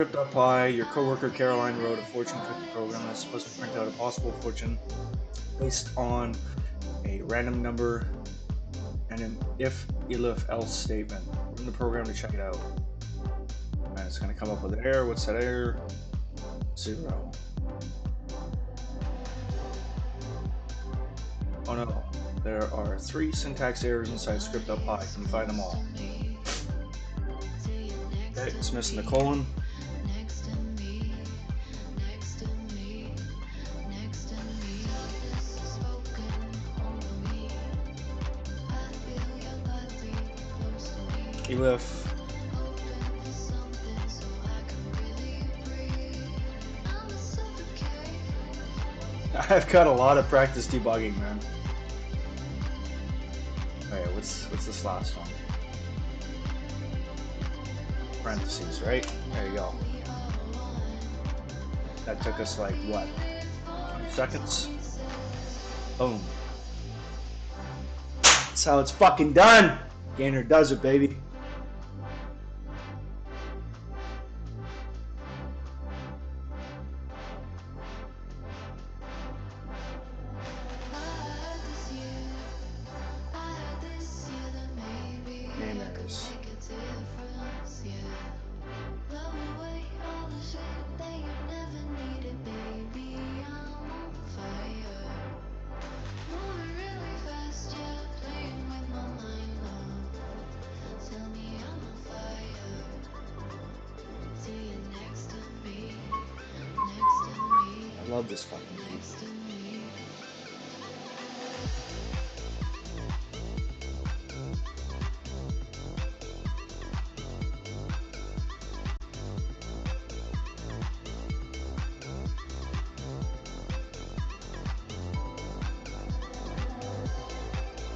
Script.py, your coworker Caroline wrote a fortune cookie program that's supposed to print out a possible fortune based on a random number and an if else statement. Run the program to check it out. And it's going to come up with an error. What's that error? 0. Oh no, there are 3 syntax errors inside script.py. Can you find them all? Okay, it's missing the colon. Elif. I've got a lot of practice debugging, man. Okay, what's this last one? Parentheses, right? There you go. That took us like what? 20 seconds? Boom. That's how it's fucking done! Gainer does it, baby. Name errors. I love this fucking game.